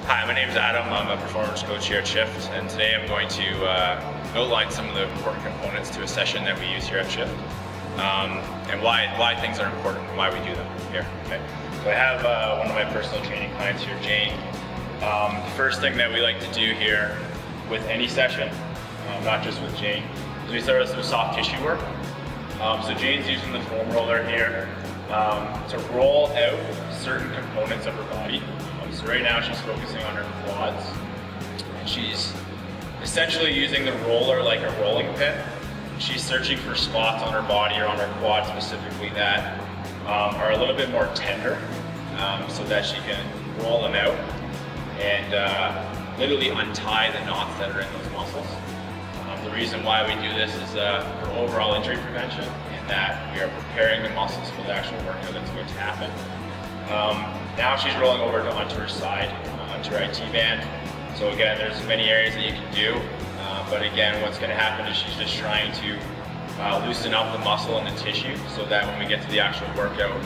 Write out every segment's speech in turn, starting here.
Hi, my name is Adam. I'm a performance coach here at Shift, and today I'm going to outline some of the important components to a session that we use here at Shift, and why things are important and why we do them here. Okay. So I have one of my personal training clients here, Jane. The first thing that we like to do here with any session, not just with Jane, is we start with some soft tissue work. So Jane's using the foam roller here to roll out certain components of her body. So right now she's focusing on her quads, and she's essentially using the roller like a rolling pin. She's searching for spots on her body or on her quad specifically that are a little bit more tender, so that she can roll them out and literally untie the knots that are in those muscles. The reason why we do this is for overall injury prevention, in that we are preparing the muscles for the actual workout that's going to happen. Now she's rolling over onto her side, onto her IT band. So again, there's many areas that you can do, but again, what's going to happen is she's just trying to loosen up the muscle and the tissue, so that when we get to the actual workout,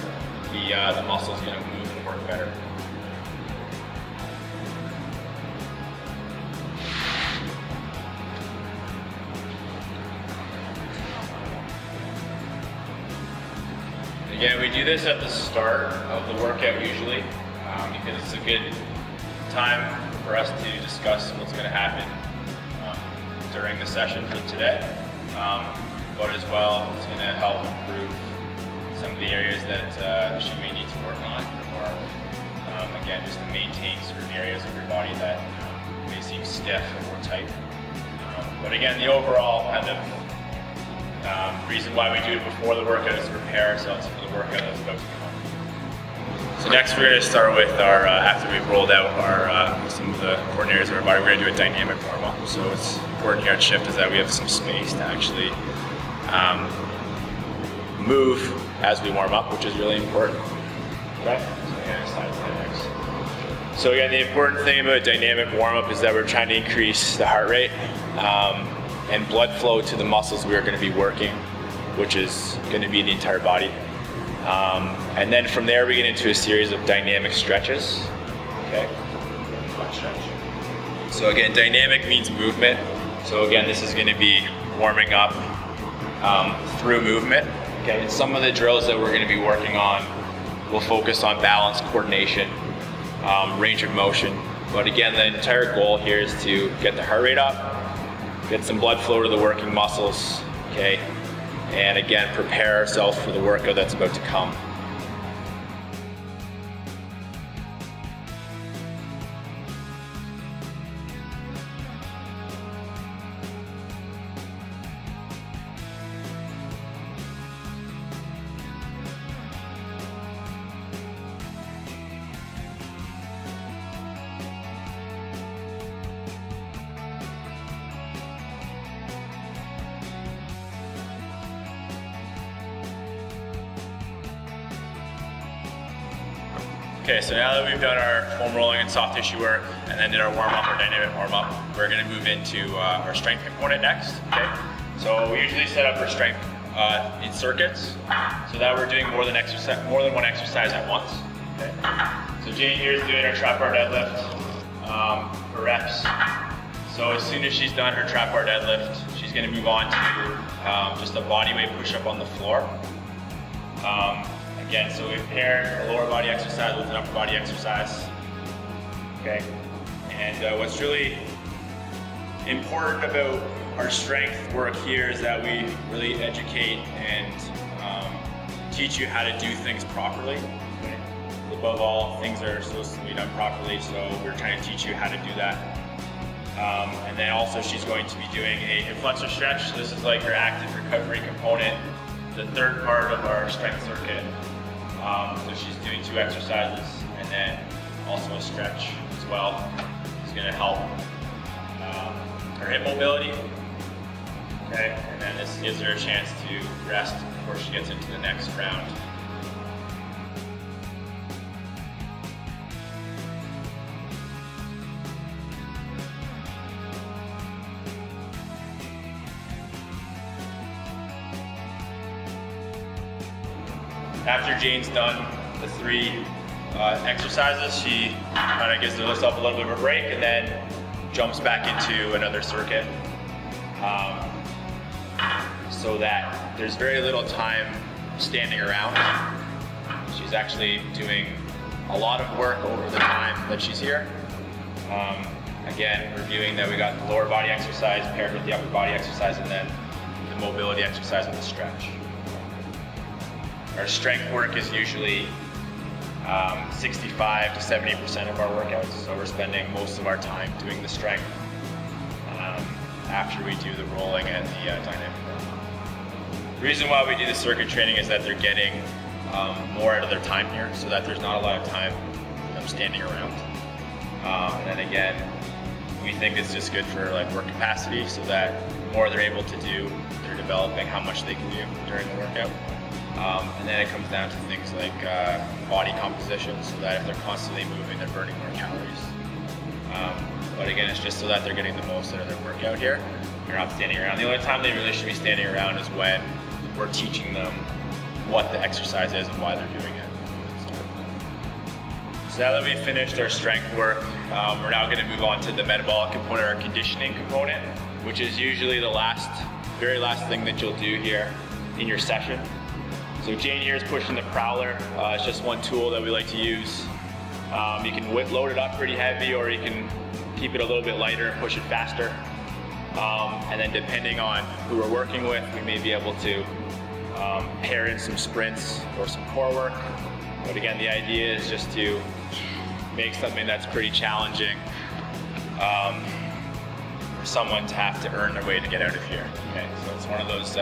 the muscle is going to move and work better. Again, we do this at the start of the workout usually, because it's a good time for us to discuss what's going to happen during the session for today. But as well, it's going to help improve some of the areas that she may need to work on, or again, just to maintain certain areas of your body that may seem stiff or tight. But again, the overall kind of reason why we do it before the workout is to prepare ourselves for the workout that's about to come. So next we're going to start with our, after we've rolled out our some of the important areas of our body, we're going to do a dynamic warm-up. So what's important here at Shift is that we have some space to actually move as we warm up, which is really important. Okay? So again, the important thing about a dynamic warm-up is that we're trying to increase the heart rate and blood flow to the muscles we are going to be working, which is going to be the entire body. And then from there we get into a series of dynamic stretches. Okay. So again, dynamic means movement. So again, this is going to be warming up through movement. Okay. And some of the drills that we're going to be working on will focus on balance, coordination, range of motion. But again, the entire goal here is to get the heart rate up, get some blood flow to the working muscles, okay? And again, prepare ourselves for the workout that's about to come. Okay, so now that we've done our foam rolling and soft tissue work, and then did our warm-up, our dynamic warm-up, we're going to move into our strength component next. Okay, so we usually set up our strength in circuits, so that we're doing more than one exercise at once. Okay, so Jane here is doing her trap bar deadlift for reps. So as soon as she's done her trap bar deadlift, she's going to move on to just a body weight push-up on the floor. Again, so we've paired a lower body exercise with an upper body exercise. Okay, and what's really important about our strength work here is that we really educate and teach you how to do things properly. Okay? Above all, things are supposed to be done properly, so we're trying to teach you how to do that. And then also she's going to be doing a hip flexor stretch. So this is like her active recovery component, the third part of our strength circuit. So she's doing 2 exercises and then also a stretch as well. It's going to help her hip mobility. Okay, and then this gives her a chance to rest before she gets into the next round. After Jane's done the 3 exercises, she kind of gives herself a little bit of a break and then jumps back into another circuit, so that there's very little time standing around. She's actually doing a lot of work over the time that she's here. Again, reviewing that we got the lower body exercise paired with the upper body exercise, and then the mobility exercise with the stretch. Our strength work is usually 65 to 70% of our workouts, so we're spending most of our time doing the strength after we do the rolling and the dynamic rolling. The reason why we do the circuit training is that they're getting more out of their time here, so that there's not a lot of time them standing around. And then again, we think it's just good for like work capacity, so that the more they're able to do, they're developing how much they can do during the workout. And then it comes down to things like body composition, so that if they're constantly moving, they're burning more calories. But again, it's just so that they're getting the most out of their workout here. They're not standing around. The only time they really should be standing around is when we're teaching them what the exercise is and why they're doing it. So now that we've finished our strength work, we're now going to move on to the metabolic component, or conditioning component, which is usually the very last thing that you'll do here in your session. So Jane here is pushing the prowler. It's just one tool that we like to use. You can load it up pretty heavy, or you can keep it a little bit lighter and push it faster. And then depending on who we're working with, we may be able to pair in some sprints or some core work. But again, the idea is just to make something that's pretty challenging for someone to have to earn their way to get out of here. Okay, so it's one of those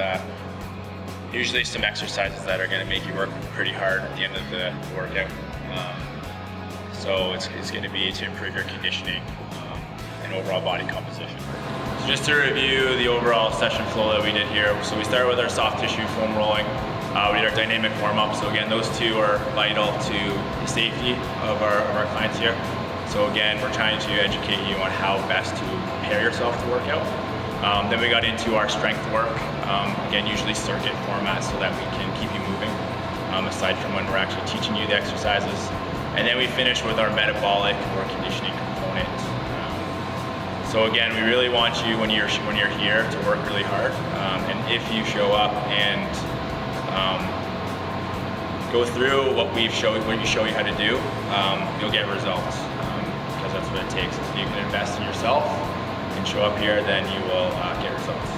usually some exercises that are going to make you work pretty hard at the end of the workout. So it's going to be to improve your conditioning and overall body composition. So just to review the overall session flow that we did here. So we started with our soft tissue foam rolling. We did our dynamic warm-up. So again, those two are vital to the safety of our clients here. So again, we're trying to educate you on how best to prepare yourself to work out. Then we got into our strength work. Again, usually circuit format, so that we can keep you moving, aside from when we're actually teaching you the exercises. And then we finish with our metabolic or conditioning component. So again, we really want you, when you're here, to work really hard. And if you show up and go through what you show you how to do, you'll get results, because that's what it takes. If you can invest in yourself and show up here, then you will get results.